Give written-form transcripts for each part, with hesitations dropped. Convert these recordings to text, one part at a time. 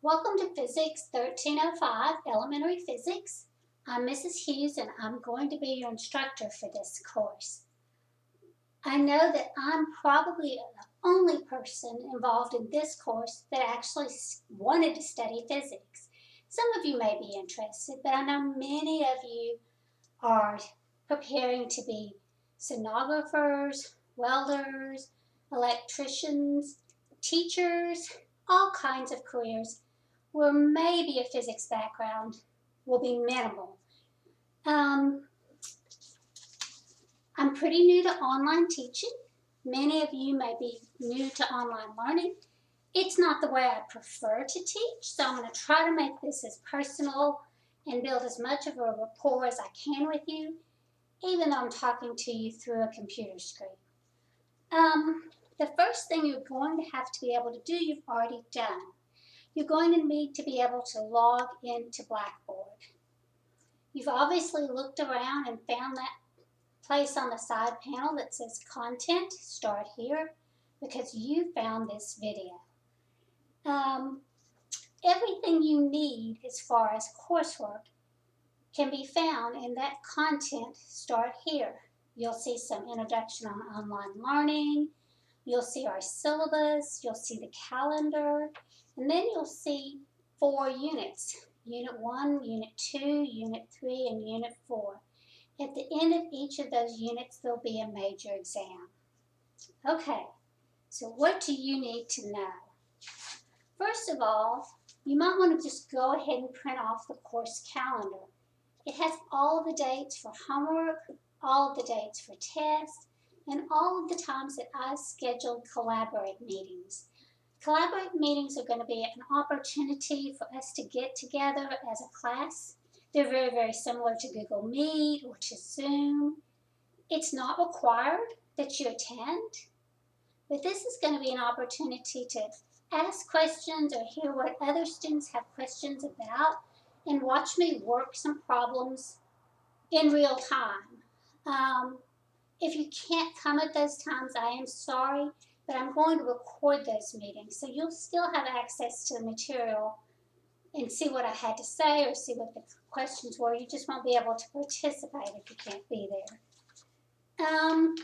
Welcome to Physics 1305, Elementary Physics. I'm Mrs. Hughes and I'm going to be your instructor for this course. I know that I'm probably the only person involved in this course that actually wanted to study physics. Some of you may be interested, but I know many of you are preparing to be sonographers, welders, electricians, teachers, all kinds of careers where maybe a physics background will be minimal. I'm pretty new to online teaching. Many of you may be new to online learning. It's not the way I prefer to teach, so I'm going to try to make this as personal and build as much of a rapport as I can with you, even though I'm talking to you through a computer screen. The first thing you're going to have to be able to do, you've already done. You're going to need to be able to log into Blackboard. You've obviously looked around and found that place on the side panel that says Content, start here, because you found this video. Everything you need as far as coursework can be found in that Content, start here. You'll see some introduction on online learning, you'll see our syllabus, you'll see the calendar, and then you'll see 4 units, Unit 1, Unit 2, Unit 3, and Unit 4. At the end of each of those units, there'll be a major exam. Okay, so what do you need to know? First of all, you might want to just go ahead and print off the course calendar. It has all of the dates for homework, all of the dates for tests, and all of the times that I scheduled Collaborate meetings. Collaborate meetings are going to be an opportunity for us to get together as a class. They're very, very similar to Google Meet or to Zoom. It's not required that you attend, but this is going to be an opportunity to ask questions or hear what other students have questions about and watch me work some problems in real time. If you can't come at those times, I am sorry, but I'm going to record those meetings, so you'll still have access to the material and see what I had to say or see what the questions were. You just won't be able to participate if you can't be there. I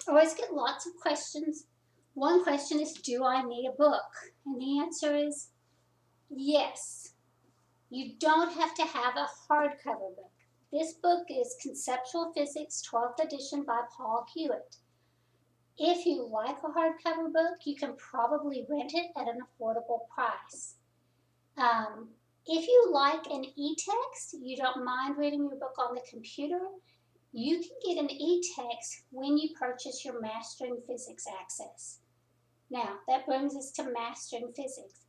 always get lots of questions. One question is, do I need a book? And the answer is yes. You don't have to have a hardcover book. This book is Conceptual Physics, 12th edition by Paul Hewitt. If you like a hardcover book, you can probably rent it at an affordable price. If you like an e-text, you don't mind reading your book on the computer, you can get an e-text when you purchase your Mastering Physics Access. Now, that brings us to Mastering Physics.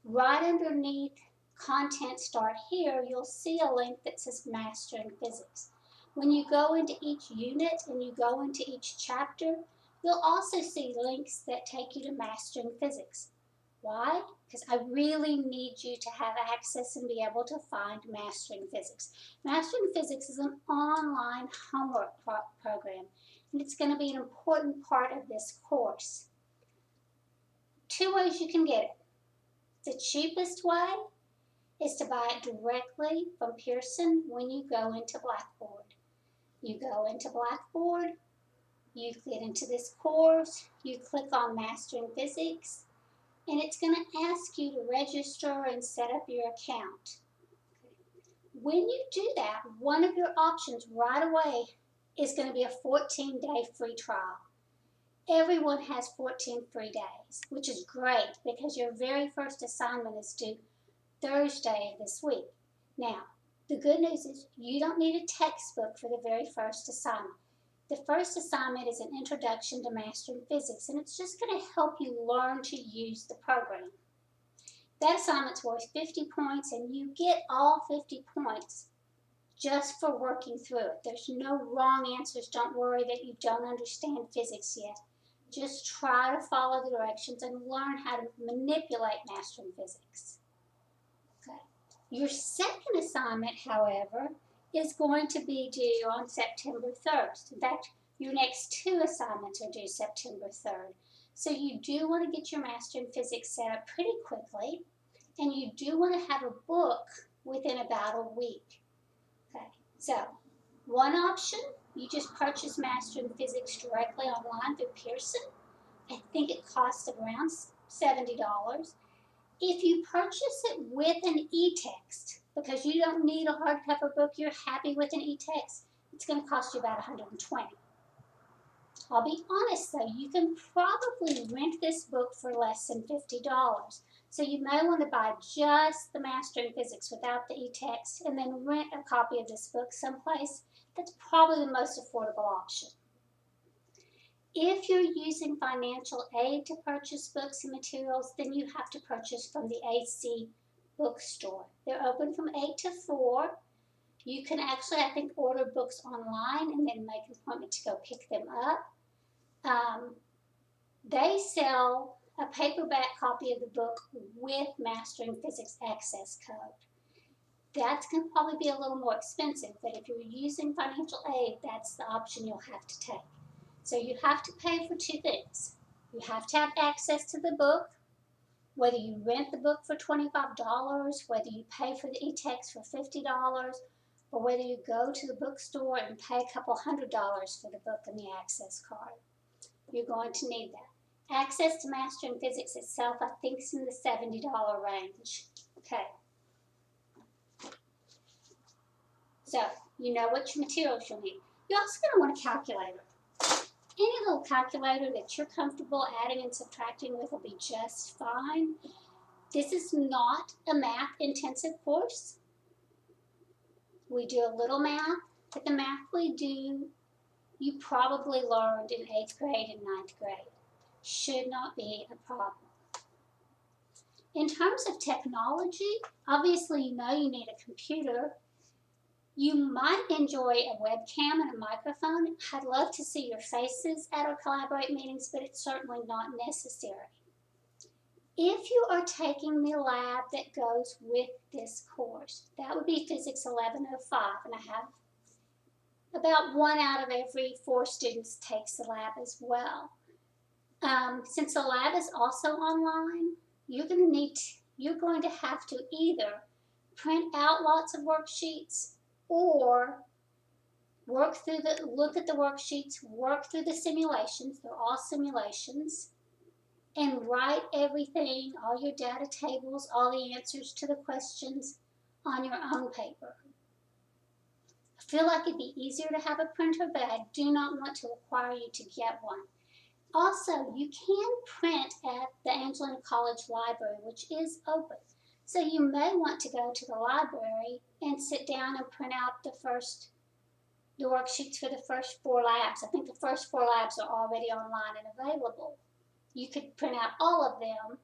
Right underneath Content, start here, you'll see a link that says Mastering Physics. When you go into each unit and you go into each chapter, you'll also see links that take you to Mastering Physics. Why? Because I really need you to have access and be able to find Mastering Physics. Mastering Physics is an online homework program, and it's going to be an important part of this course. 2 ways you can get it. The cheapest way is to buy it directly from Pearson when you go into Blackboard. You go into Blackboard, you get into this course, you click on Mastering Physics, and it's going to ask you to register and set up your account. When you do that, one of your options right away is going to be a 14-day free trial. Everyone has 14 free days, which is great because your very first assignment is due Thursday of this week. Now, the good news is you don't need a textbook for the very first assignment. The first assignment is an introduction to Mastering Physics, and it's just going to help you learn to use the program. That assignment's worth 50 points, and you get all 50 points just for working through it. There's no wrong answers. Don't worry that you don't understand physics yet. Just try to follow the directions and learn how to manipulate Mastering Physics. Okay. Your second assignment, however, is going to be due on September 3rd. In fact, your next 2 assignments are due September 3rd. So you do want to get your Mastering Physics set up pretty quickly. and you do want to have a book within about a week. Okay, so one option, you just purchase Mastering Physics directly online through Pearson. I think it costs around $70. If you purchase it with an e-text, because you don't need a hardcover book, you're happy with an e-text, it's going to cost you about $120. I'll be honest though, you can probably rent this book for less than $50. So you may want to buy just the Mastering Physics without the e-text and then rent a copy of this book someplace. That's probably the most affordable option. If you're using financial aid to purchase books and materials, then you have to purchase from the AC bookstore. They're open from 8 to 4. You can actually, I think, order books online and then make an appointment to go pick them up. They sell a paperback copy of the book with Mastering Physics access code. That's going to probably be a little more expensive, but if you're using financial aid, that's the option you'll have to take. So you have to pay for two things. You have to have access to the book, whether you rent the book for $25, whether you pay for the e-text for $50, or whether you go to the bookstore and pay a couple $100 for the book and the access card. You're going to need that. Access to Mastering Physics itself, I think, is in the $70 range. Okay. So, you know which materials you'll need. You're also going to want a calculator. Any little calculator that you're comfortable adding and subtracting with will be just fine. This is not a math-intensive course. We do a little math, but the math we do, you probably learned in 8th grade and 9th grade. Should not be a problem. In terms of technology, obviously you know you need a computer. You might enjoy a webcam and a microphone. I'd love to see your faces at our Collaborate meetings, but it's certainly not necessary. If you are taking the lab that goes with this course, that would be Physics 1105, and I have about 1 out of every 4 students takes the lab as well. Since the lab is also online, you're going to have to either print out lots of worksheets or look at the worksheets, work through the simulations, they're all simulations, and write everything, all your data tables, all the answers to the questions on your own paper. I feel like it'd be easier to have a printer, but I do not want to require you to get one. Also, you can print at the Angelina College Library, which is open. So you may want to go to the library and sit down and print out the worksheets for the first 4 labs. I think the first 4 labs are already online and available. You could print out all of them,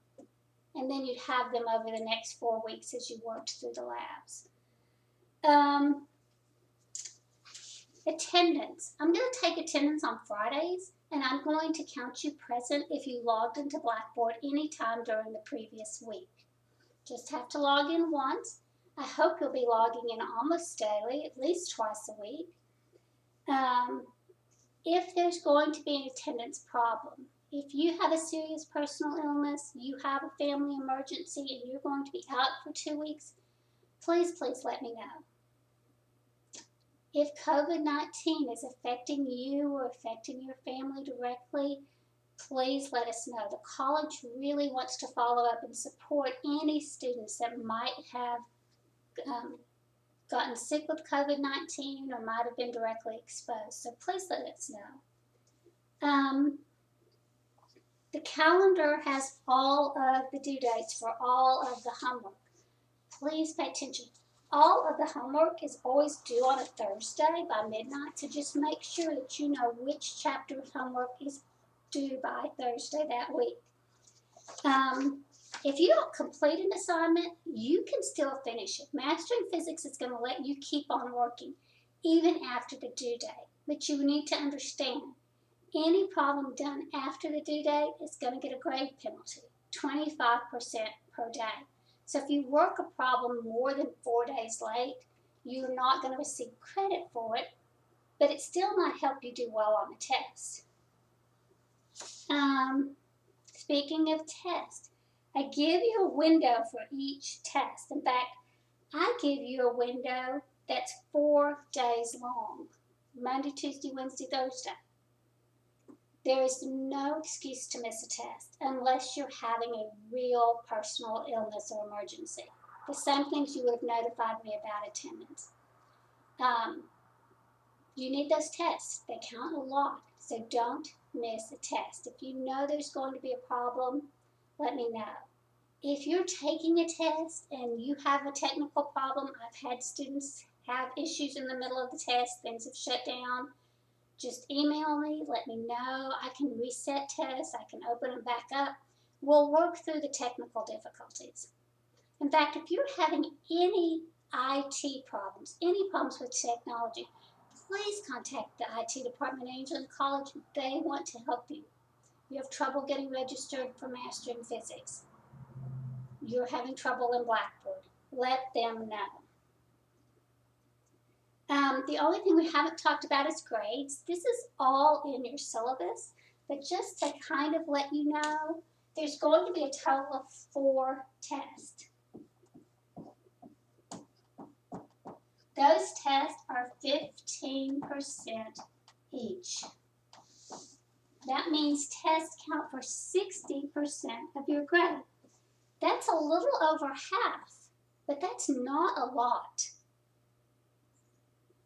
and then you'd have them over the next 4 weeks as you worked through the labs. Attendance. I'm going to take attendance on Fridays, and I'm going to count you present if you logged into Blackboard anytime during the previous week. Just have to log in once. I hope you'll be logging in almost daily, at least twice a week. If there's going to be an attendance problem, if you have a serious personal illness, you have a family emergency, and you're going to be out for 2 weeks, please let me know. If COVID-19 is affecting you or affecting your family directly, please let us know. The college really wants to follow up and support any students that might have gotten sick with COVID-19 or might have been directly exposed. So please let us know. The calendar has all of the due dates for all of the homework. Please pay attention. All of the homework is always due on a Thursday by midnight, so just make sure that you know which chapter of homework is due by Thursday that week. If you don't complete an assignment, you can still finish it. Mastering Physics is going to let you keep on working even after the due date, but you need to understand any problem done after the due date is going to get a grade penalty, 25% per day. So if you work a problem more than 4 days late, you're not going to receive credit for it, but it still might help you do well on the test. Speaking of tests, I give you a window for each test. In fact, I give you a window that's 4 days long. Monday, Tuesday, Wednesday, Thursday. There is no excuse to miss a test unless you're having a real personal illness or emergency. The same things you would have notified me about attendance. You need those tests. They count a lot, so don't miss a test. If you know there's going to be a problem, let me know. If you're taking a test and you have a technical problem, I've had students have issues in the middle of the test, things have shut down, just email me, let me know. I can reset tests, I can open them back up. We'll work through the technical difficulties. In fact, if you're having any IT problems, any problems with technology, please contact the IT department at Angelina College. They want to help you. You have trouble getting registered for mastering physics. You're having trouble in Blackboard. Let them know. The only thing we haven't talked about is grades. This is all in your syllabus, but just to kind of let you know, there's going to be a total of 4 tests. Those tests are 15% each. That means tests count for 60% of your grade. That's a little over half, but that's not a lot.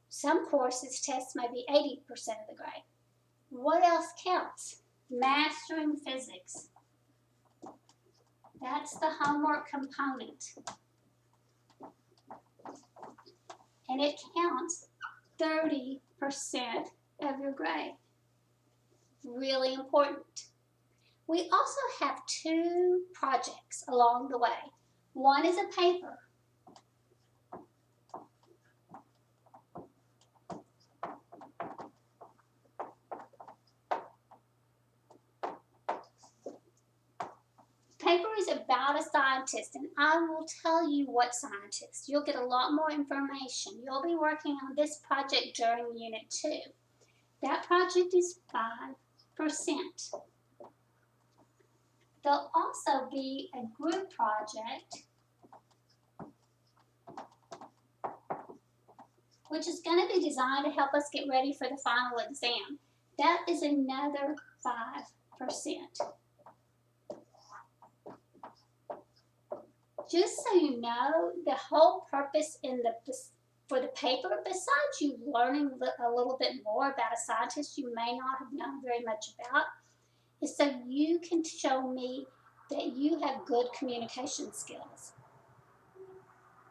Some courses tests may be 80% of the grade. What else counts? Mastering physics. That's the homework component. And it counts 30% of your grade. Really important. We also have 2 projects along the way. One is a paper. Paper is about a scientist, and I will tell you what scientist. You'll get a lot more information. You'll be working on this project during Unit 2. That project is 5%. There'll also be a group project, which is going to be designed to help us get ready for the final exam. That is another 5%. Just so you know, the whole purpose for the paper, besides you learning a little bit more about a scientist you may not have known very much about, is so you can show me that you have good communication skills.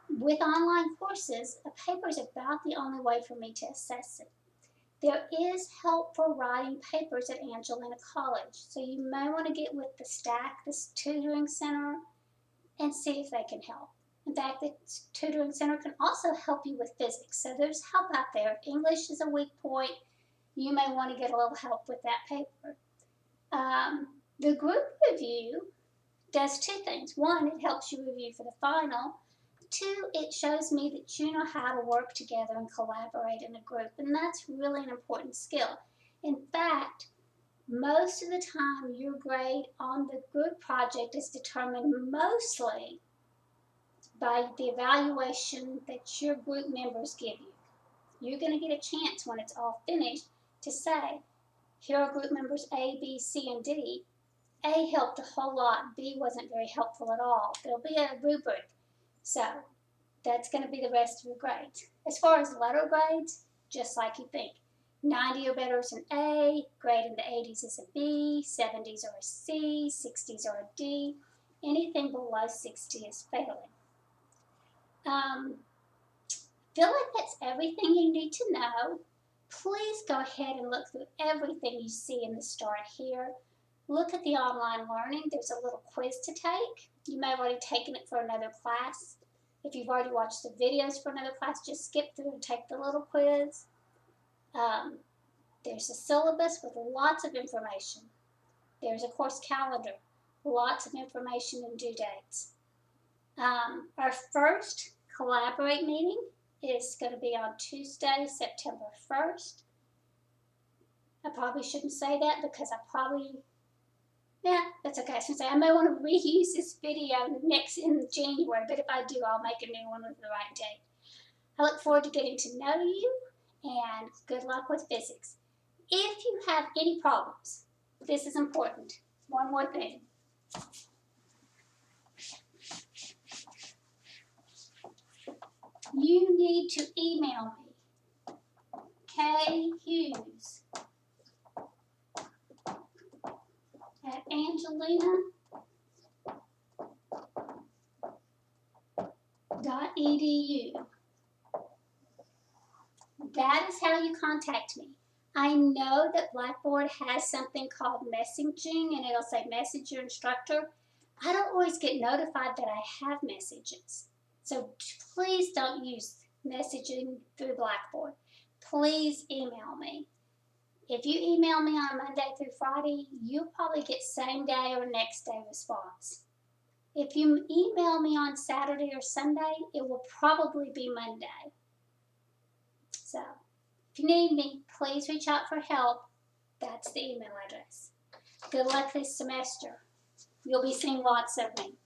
With online courses, a paper is about the only way for me to assess it. There is help for writing papers at Angelina College, so you may want to get with the STAC, this tutoring center, and see if they can help. In fact, the tutoring center can also help you with physics, so there's help out there. If English is a weak point, you may want to get a little help with that paper. The group review does 2 things. 1, it helps you review for the final. 2, it shows me that you know how to work together and collaborate in a group, and that's really an important skill. In fact, most of the time your grade on the group project is determined mostly by the evaluation that your group members give you. You're going to get a chance when it's all finished to say, here are group members A, B, C, and D. A helped a whole lot, B wasn't very helpful at all. There'll be a rubric. So that's going to be the rest of your grades. As far as letter grades, just like you think. 90 or better is an A, grade in the 80s is a B, 70s are a C, 60s are a D. Anything below 60 is failing. Feel like that's everything you need to know. Please go ahead and look through everything you see in the Start Here. Look at the online learning. There's a little quiz to take. You may have already taken it for another class. If you've already watched the videos for another class, just skip through and take the little quiz. There's a syllabus with lots of information. There's a course calendar, lots of information and due dates. Our first Collaborate meeting is going to be on Tuesday, September 1st. I probably shouldn't say that because I probably Yeah, that's okay. I was gonna say I may want to reuse this video next in January, but if I do, I'll make a new one with the right date. I look forward to getting to know you, and good luck with physics. If you have any problems, this is important. One more thing. You need to email me, khughes at angelina.edu. That is how you contact me. I know that Blackboard has something called messaging and it'll say message your instructor. I don't always get notified that I have messages. So please don't use messaging through Blackboard. Please email me. If you email me on Monday through Friday, you'll probably get same day or next day response. If you email me on Saturday or Sunday, it will probably be Monday. So if you need me, please reach out for help. That's the email address. Good luck this semester. You'll be seeing lots of me.